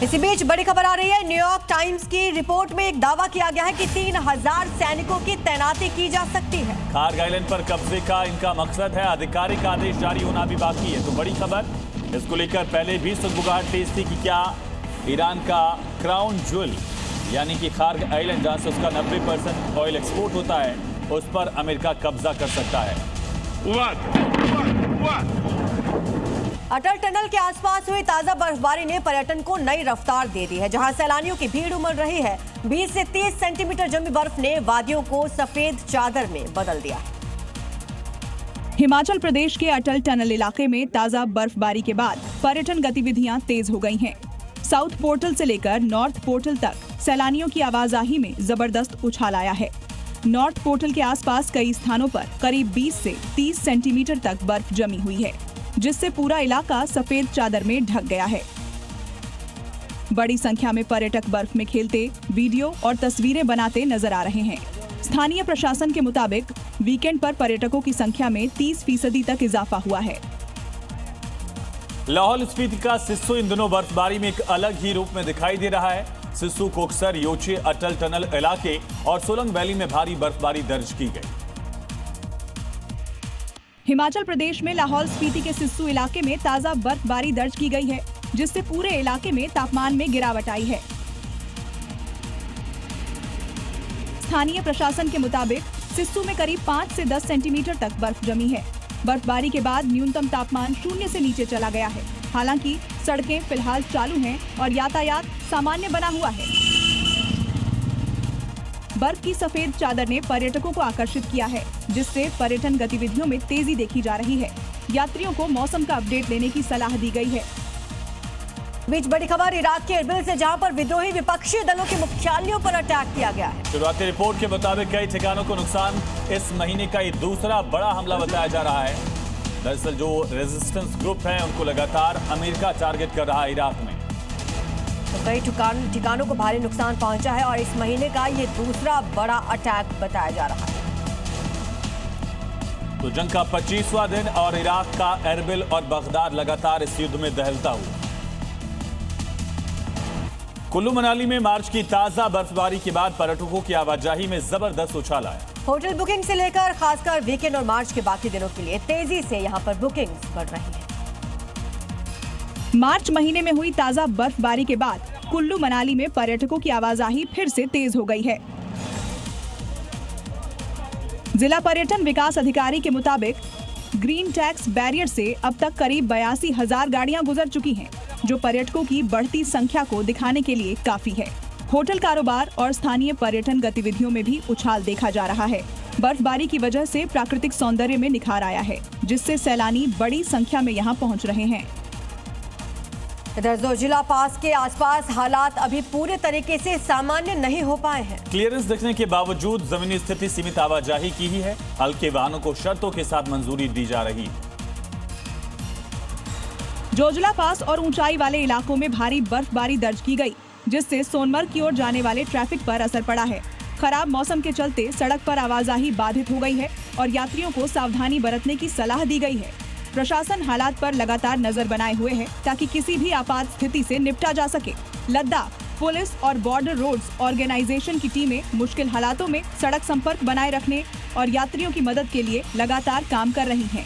इसी बीच बड़ी खबर आ रही है। न्यूयॉर्क टाइम्स की रिपोर्ट में एक दावा किया गया है कि 3000 सैनिकों की तैनाती की जा सकती है। खार्ग आइलैंड पर कब्जे का इनका मकसद है। आधिकारिक आदेश जारी होना भी बाकी है। तो बड़ी खबर, इसको लेकर पहले भी सुगबुगाहट तेज थी कि क्या ईरान का क्राउन ज्वेल यानी कि खार्ग आइलैंड, जहां से उसका 90% ऑयल एक्सपोर्ट होता है, उस पर अमेरिका कब्जा कर सकता है। अटल टनल के आसपास हुई ताजा बर्फबारी ने पर्यटन को नई रफ्तार दे दी है। जहां सैलानियों की भीड़ उमड़ रही है, 20 से 30 सेंटीमीटर जमी बर्फ ने वादियों को सफेद चादर में बदल दिया। हिमाचल प्रदेश के अटल टनल इलाके में ताजा बर्फबारी के बाद पर्यटन गतिविधियां तेज हो गई हैं। साउथ पोर्टल से लेकर नॉर्थ पोर्टल तक सैलानियों की आवाजाही में जबरदस्त उछाल आया है। नॉर्थ पोर्टल के आसपास कई स्थानों पर करीब 20 से 30 सेंटीमीटर तक बर्फ जमी हुई है, जिससे पूरा इलाका सफेद चादर में ढक गया है। बड़ी संख्या में पर्यटक बर्फ में खेलते, वीडियो और तस्वीरें बनाते नजर आ रहे हैं। स्थानीय प्रशासन के मुताबिक वीकेंड पर पर्यटकों की संख्या में 30% तक इजाफा हुआ है। लाहौल स्पीति का सिस्सू इन दिनों बर्फबारी में एक अलग ही रूप में दिखाई दे रहा है। सिस्सू, कोकसर, योचे, अटल टनल इलाके और सोलंग वैली में भारी बर्फबारी दर्ज की गई। हिमाचल प्रदेश में लाहौल स्पीति के सिस्सू इलाके में ताजा बर्फबारी दर्ज की गई है, जिससे पूरे इलाके में तापमान में गिरावट आई है। स्थानीय प्रशासन के मुताबिक सिस्सू में करीब 5 से 10 सेंटीमीटर तक बर्फ जमी है। बर्फबारी के बाद न्यूनतम तापमान 0 से नीचे चला गया है। हालांकि सड़कें फिलहाल चालू हैं और यातायात सामान्य बना हुआ है। बर्फ की सफेद चादर ने पर्यटकों को आकर्षित किया है, जिससे पर्यटन गतिविधियों में तेजी देखी जा रही है। यात्रियों को मौसम का अपडेट लेने की सलाह दी गई है। बीच बड़ी खबर इराक के इरबिल से, जहां पर विद्रोही विपक्षी दलों के मुख्यालयों पर अटैक किया गया है। शुरुआती रिपोर्ट के मुताबिक कई ठिकानों को नुकसान। इस महीने का ये दूसरा बड़ा हमला बताया जा रहा है। दरअसल जो रेजिस्टेंस ग्रुप हैं, उनको लगातार अमेरिका टारगेट कर रहा है इराक में। तो कई ठिकानों को भारी नुकसान पहुंचा है और इस महीने का ये दूसरा बड़ा अटैक बताया जा रहा है। तो जंग का 25वां दिन और इराक का एरबिल और बगदाद लगातार इस युद्ध में दहलता हुआ। कुल्लू मनाली में मार्च की ताजा बर्फबारी के बाद पर्यटकों की आवाजाही में जबरदस्त उछाल आया। होटल बुकिंग से लेकर खासकर वीकेंड और मार्च के बाकी दिनों के लिए तेजी से यहां पर बुकिंग्स बढ़ रही है। मार्च महीने में हुई ताजा बर्फबारी के बाद कुल्लू मनाली में पर्यटकों की आवाजाही फिर से तेज हो गई है। जिला पर्यटन विकास अधिकारी के मुताबिक ग्रीन टैक्स बैरियर से अब तक करीब 82,000 गाड़ियां गुजर चुकी हैं, जो पर्यटकों की बढ़ती संख्या को दिखाने के लिए काफी है। होटल कारोबार और स्थानीय पर्यटन गतिविधियों में भी उछाल देखा जा रहा है। बर्फबारी की वजह से प्राकृतिक सौंदर्य में निखार आया है, जिससे सैलानी बड़ी संख्या में यहां पहुंच रहे हैं। इधर जोजिला पास के आसपास हालात अभी पूरे तरीके से सामान्य नहीं हो पाए हैं। क्लियरेंस दिखने के बावजूद जमीनी स्थिति सीमित आवाजाही की ही है। हल्के वाहनों को शर्तों के साथ मंजूरी दी जा रही है। जोजिला पास और ऊंचाई वाले इलाकों में भारी बर्फबारी दर्ज की गई, जिससे सोनमर्ग की ओर जाने वाले ट्रैफिक पर असर पड़ा है। खराब मौसम के चलते सड़क पर आवाजाही बाधित हो गई है और यात्रियों को सावधानी बरतने की सलाह दी गई है। प्रशासन हालात पर लगातार नजर बनाए हुए है, ताकि किसी भी आपात स्थिति से निपटा जा सके। लद्दाख पुलिस और बॉर्डर रोड्स ऑर्गेनाइजेशन की टीमें मुश्किल हालातों में सड़क संपर्क बनाए रखने और यात्रियों की मदद के लिए लगातार काम कर रही हैं।